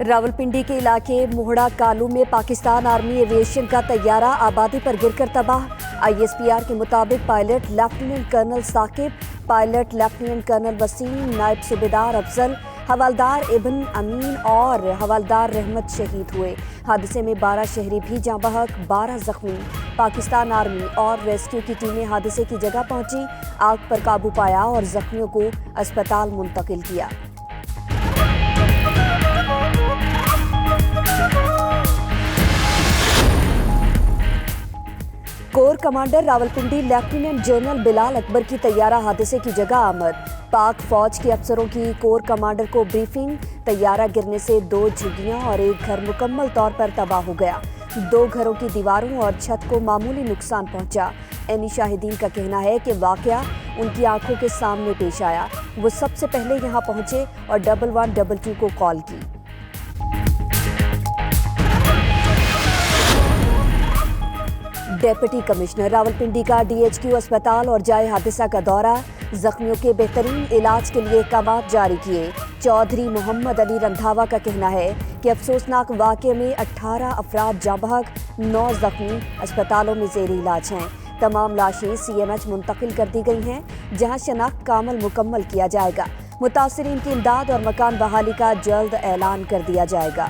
रावलपिंडी के इलाके मोहड़ा कालू में पाकिस्तान आर्मी एविएशन का तैयारा आबादी पर गिरकर तबाह। आईएसपीआर के मुताबिक pilot lieutenant colonel Saqib, pilot lieutenant colonel Waseem, नायब सूबेदार अफजल, हवलदार इब्न अमीन और हवलदार रहमत शहीद हुए। हादसे में 12 शहरी भी जाँ बहक, 12 जख्मी। पाकिस्तान आर्मी और रेस्क्यू की टीमें हादसे की जगह पहुंची, आग पर काबू पाया और जख्मियों को अस्पताल मुंतकिल किया। Core commander Rawalpindi lieutenant general Bilal Akbar की तैयारा हादसे की जगह आमद। पाक फौज के अफसरों की कोर कमांडर को ब्रीफिंग। तैयारा गिरने से 2 झुग्गियां और एक घर मुकम्मल तौर पर तबाह हो गया। 2 घरों की दीवारों और छत को मामूली नुकसान पहुंचा। एनी शाहिदीन का कहना है कि वाकया उनकी आंखों के सामने पेश आया। वो सबसे पहले यहां पहुंचे और 1122 को कॉल की। डेप्यूटी कमिश्नर रावलपिंडी का डीएचक्यू अस्पताल और जाए हादसा का दौरा। जख्मियों के बेहतरीन इलाज के लिए अहकाम जारी किए। चौधरी मोहम्मद अली रंधावा का कहना है कि अफसोसनाक वाक़े में 18 अफराद जाँ बहक, 9 जख्मी अस्पतालों में ज़ेरी इलाज हैं। तमाम लाशें CMH मुंतकिल कर दी गई हैं, जहाँ शनाख्त का अमल मुकम्मल किया जाएगा। मुतासरीन की इमदाद और मकान बहाली का जल्द ऐलान कर दिया जाएगा।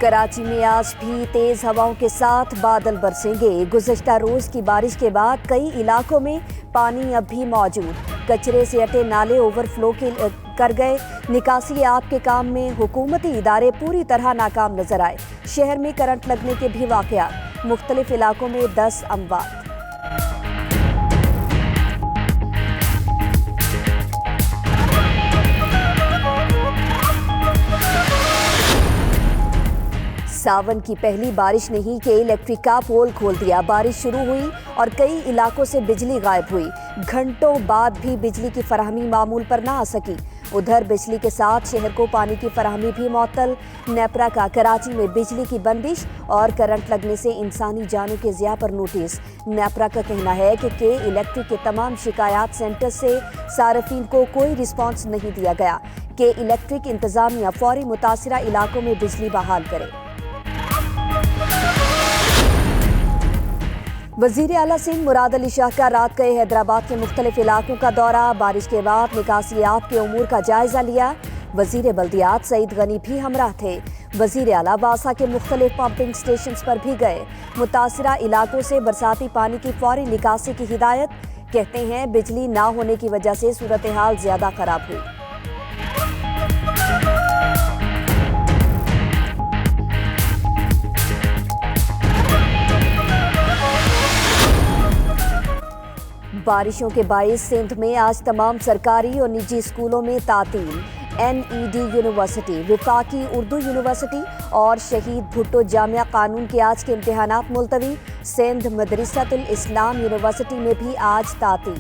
कराची में आज भी तेज हवाओं के साथ बादल बरसेंगे। गुज़श्ता रोज की बारिश के बाद कई इलाकों में पानी अब भी मौजूद। कचरे से अटे नाले ओवरफ्लो कर गए। निकासी आब के काम में हुकूमती इदारे पूरी तरह नाकाम नजर आए। शहर में करंट लगने के भी वाक़यात। मुख्तलिफ इलाकों में 10 अमवात। सावन की पहली बारिश ने ही के इलेक्ट्रिक का पोल खोल दिया। बारिश शुरू हुई और कई इलाकों से बिजली गायब हुई। घंटों बाद भी बिजली की फराहमी मामूल पर ना आ सकी। उधर बिजली के साथ शहर को पानी की फराहमी भी मुअत्तल। नेपरा का कराची में बिजली की बंदिश और करंट लगने से इंसानी जानों के ज़िया पर नोटिस। नेपरा का कहना है कि के इलेक्ट्रिक के तमाम शिकायत सेंटर से सार्फिन को कोई रिस्पॉन्स नहीं दिया गया। के इलेक्ट्रिक इंतजामिया फौरी मुतासिरा इलाकों में बिजली बहाल करे। वजीर आला सिंध मुराद अली शाह का रात गए हैदराबाद के मुख्तलिफ इलाकों का दौरा। बारिश के बाद निकासियात के उमूर का जायजा लिया। वजीर बल्दियात सईद गनी भी हमराह थे। वजीर आला वासा के मुख्तलिफ पंपिंग स्टेशन पर भी गए। मुतासिरा इलाकों से बरसाती पानी की फौरी निकासी की हिदायत। कहते हैं बिजली ना होने की वजह से सूरत हाल ज्यादा खराब हुई। बारिशों के बाइस सिंध में आज तमाम सरकारी और निजी स्कूलों में तातील। NED यूनिवर्सिटी, विफाकी उर्दू यूनिवर्सिटी और शहीद भुट्टो जामिया कानून के आज के इम्तिहानात मुलतवी। सिंध मदरसतुल इस्लाम यूनिवर्सिटी में भी आज तातील।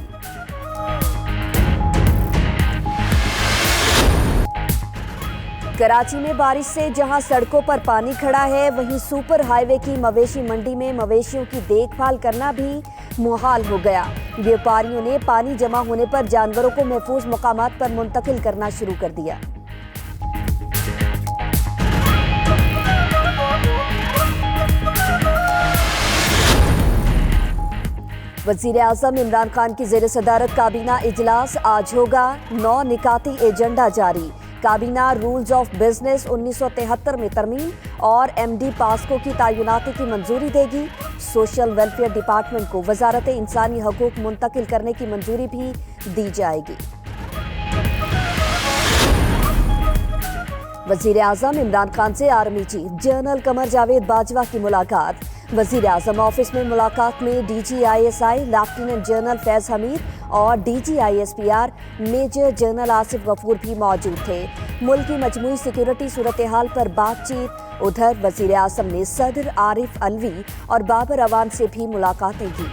कराची में बारिश से जहां सड़कों पर पानी खड़ा है, वहीं सुपर हाईवे की मवेशी मंडी में मवेशियों की देखभाल करना भी मुहाल हो गया। व्यापारियों ने पानी जमा होने पर जानवरों को महफूज मकामात पर मुंतकिल करना शुरू कर दिया। वजीर आज़म इमरान खान की ज़ेर सदारत काबीना इजलास आज होगा। 9 निकाती एजेंडा जारी। काबीना रूल्स ऑफ बिजनेस 1973 में तरमीम और MD पास्को की तैनाती की मंजूरी देगी। सोशल वेलफेयर डिपार्टमेंट को वजारत इंसानी हकूक मुंतकिल करने की मंजूरी भी दी जाएगी। वजीर आज़म इमरान खान से army chief general Qamar Javed Bajwa की मुलाकात। वजीर आज़म ऑफिस में मुलाकात में DGISI lieutenant general Faiz Hameed और DGISPR major general Asif Ghafoor भी मौजूद थे। मुल्क की मजमूई सिक्योरिटी सूरत हाल पर बातचीत। उधर वजीर आज़म ने सदर आरिफ अलवी और बाबर अवान से भी मुलाकातें की।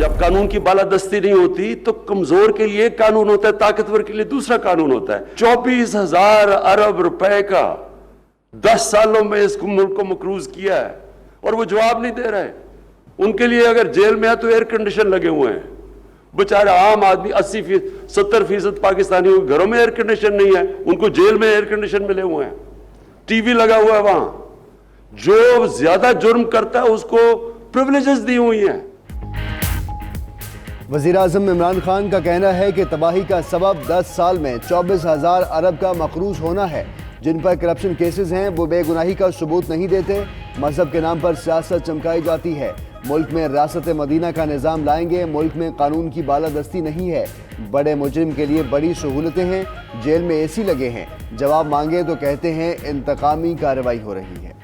जब कानून की बालादस्ती नहीं होती तो कमजोर के लिए कानून होता है, ताकतवर के लिए दूसरा कानून होता है। 24,000 अरब रुपए का 10 सालों में इस मुल्क को मकरूज किया है और वो जवाब नहीं दे रहे। उनके लिए अगर जेल में है तो एयर कंडीशन लगे हुए हैं। बेचारा आम आदमी 70% पाकिस्तानियों के घरों में एयर कंडीशन नहीं है, उनको जेल में एयर कंडीशन मिले हुए हैं, टीवी लगा हुआ है वहां। जो ज्यादा जुर्म करता है उसको प्रिविलेजेस दी हुई हैं। वज़ीर आज़म इमरान खान का कहना है कि तबाही का सबब 10 साल में 24,000 अरब का मखरूज होना है। जिन पर करप्शन केसेस हैं वो बेगुनाही का सबूत नहीं देते। मजहब के नाम पर सियासत चमकाई जाती है। मुल्क में रियासत मदीना का निज़ाम लाएंगे। मुल्क में कानून की बालादस्ती नहीं है। बड़े मुजरिम के लिए बड़ी सहूलतें हैं। जेल में AC लगे हैं। जवाब मांगे तो कहते हैं इंतकामी कार्रवाई हो रही है।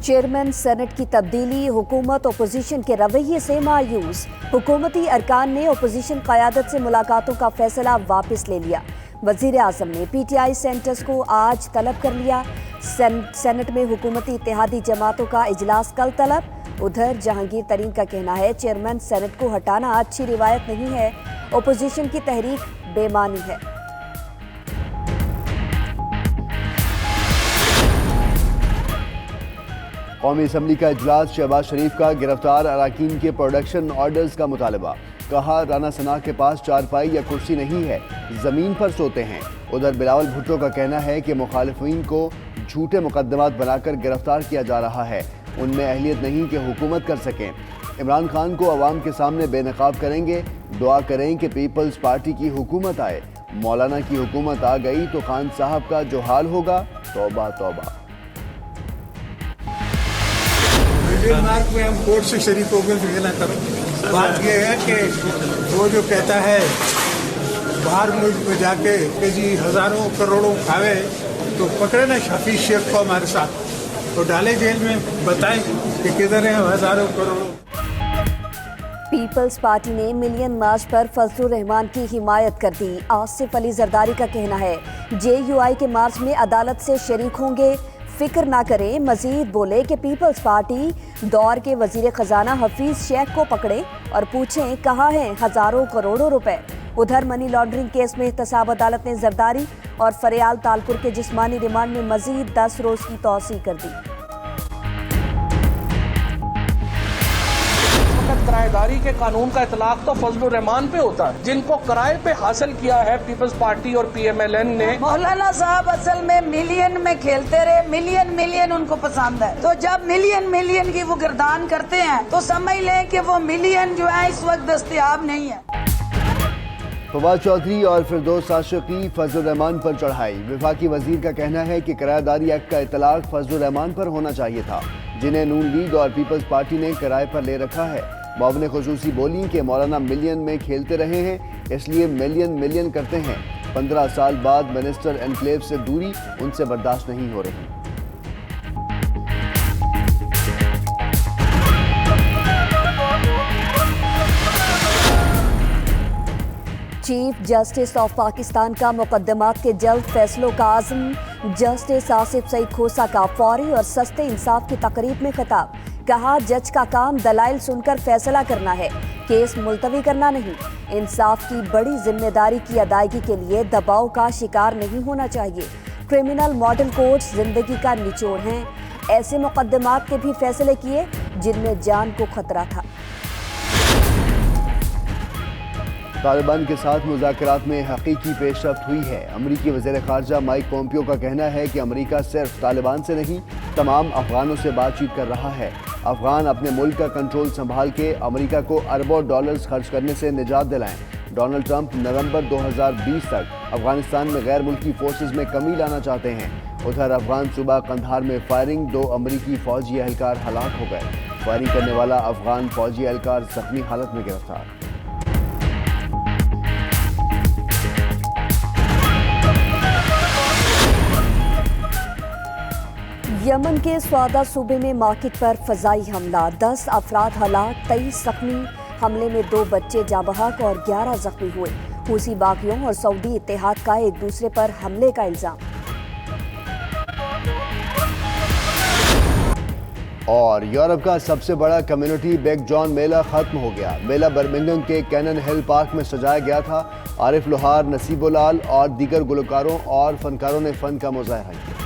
चेयरमैन सेनेट की तब्दीली, हुकूमत अपोजिशन के रवैये से मायूस। हुकूमती अरकान ने अपोजिशन क़यादत से मुलाकातों का फैसला वापस ले लिया। वज़ीर आज़म ने PTI सेंटर्स को आज तलब कर लिया। सेनेट में हुकूमती इत्तेहादी जमातों का इजलास कल तलब। उधर जहांगीर तरीन का कहना है चेयरमैन सेनेट को हटाना अच्छी रिवायत नहीं है, अपोजिशन की तहरीक बेमानी है। कौमी असम्बली का इजलास, शहबाज शरीफ का गिरफ्तार अरकान के प्रोडक्शन ऑर्डर्स का मुतालबा। कहा राना सना के पास चारपाई या कुर्सी नहीं है, ज़मीन पर सोते हैं। उधर बिलावल भुट्टो का कहना है कि मुखालिफिन को झूठे मुकदमात बनाकर गिरफ्तार किया जा रहा है, उनमें अहलियत नहीं कि हुकूमत कर सकें। इमरान खान को अवाम के सामने बेनकाब करेंगे। दुआ करें कि पीपल्स पार्टी की हुकूमत आए। मौलाना की हुकूमत आ गई तो खान साहब का जो हाल होगा, तौबा तौबा। मार्क में हम कोर्ट से शरीक होकर कहना करो। बात यह है कि वो जो कहता है बाहर मुल्क में जाके कि जी हजारों करोड़ों खावे, तो पकड़े ना शफी शेख को हमारे साथ, तो डाले जेल में, बताएं कि किधर है हजारों करोड़ों। पीपल्स पार्टी ने मिलियन मार्च पर फजलुर रहमान की हिमायत कर दी। आसिफ अली जरदारी का कहना है JUI के मार्च में अदालत से शरीक होंगे, फिक्र ना करें। मजीद बोले कि पीपल्स पार्टी दौर के वजीर खजाना हफीज शेख को पकड़े और पूछें कहाँ हैं हजारों करोड़ों रुपए। उधर मनी लॉन्ड्रिंग केस में एहतसाब अदालत ने जरदारी और फरियाल तालपुर के जिस्मानी रिमांड में मजीद 10 रोज की तौसी कर दी। किराएदारी के कानून का इतलाक तो फजलुर रहमान पे होता है, जिनको किराए पे हासिल किया है पीपल्स पार्टी और PMLN ने। मौलाना साहब असल में मिलियन में खेलते रहे, मिलियन उनको पसंद है, तो जब मिलियन की वो गिरदान करते हैं तो समझ लें कि वो मिलियन जो है इस वक्त दस्तयाब नहीं है। फवाद चौधरी और फिरदौस आशिकी फजलुर रहमान पर चढ़ाई। वफाकी वजीर का कहना है कि किराएदारी एक्ट का इतलाक फजलुर रहमान पर होना चाहिए था, जिन्हें नून लीग और पीपल्स पार्टी ने किराए पर ले रखा है। मौबने खुसूसी बोली कि मौलाना मिलियन में खेलते रहे हैं, इसलिए मिलियन करते हैं। 15 साल बाद मिनिस्टर एनक्लेव से दूरी उनसे बर्दाश्त नहीं हो रही। चीफ जस्टिस ऑफ पाकिस्तान का मुकदमात के जल्द फैसलों का आज़म। जस्टिस आसिफ सईद खोसा का फौरी और सस्ते इंसाफ की तकरीब में खिताब। कहा जज का काम दलाइल सुनकर फैसला करना है, केस मुलतवी करना नहीं। इंसाफ की बड़ी जिम्मेदारी की अदायगी के लिए दबाव का शिकार नहीं होना चाहिए। क्रिमिनल मॉडल कोर्ट्स जिंदगी का निचोड़ हैं। ऐसे मुकदमात के भी फैसले किए जिनमें जान को खतरा था। तालिबान के साथ मुज़ाकरात में हकीकी पेशरफ्त हुई है। अमरीकी वज़ीर ख़ारजा माइक पोम्पियो का कहना है कि अमरीका सिर्फ तालिबान से नहीं, तमाम अफगानों से बातचीत कर रहा है। अफगान अपने मुल्क का कंट्रोल संभाल के अमरीका को अरबों डॉलर्स खर्च करने से निजात दिलाएं। डोनाल्ड ट्रंप नवंबर 2020 तक अफगानिस्तान में गैर मुल्की फोर्सेज में कमी लाना चाहते हैं। उधर अफगान सूबा कंधार में फायरिंग, 2 अमरीकी फौजी एहलकार हलाक हो गए। फायरिंग करने वाला अफगान फौजी एहलकार जख्मी हालत में गिरफ्तार। यमन के स्वादा सूबे में मार्केट पर फजाई हमला, 10 अफराद हलाक, 23 जख्मी। हमले में 2 बच्चे जाँ बहक और 11 जख्मी हुए। हूसी बागियों और सऊदी इत्तेहाद का एक दूसरे पर हमले का इल्जाम। और यूरोप का सबसे बड़ा कम्युनिटी बिग जॉन मेला खत्म हो गया। मेला बर्मिंघम के कैनन हिल पार्क में सजाया गया था। आरिफ लोहार, नसीबो लाल और दीगर गुलकारों और फनकारों ने फन का मुजाहरा किया।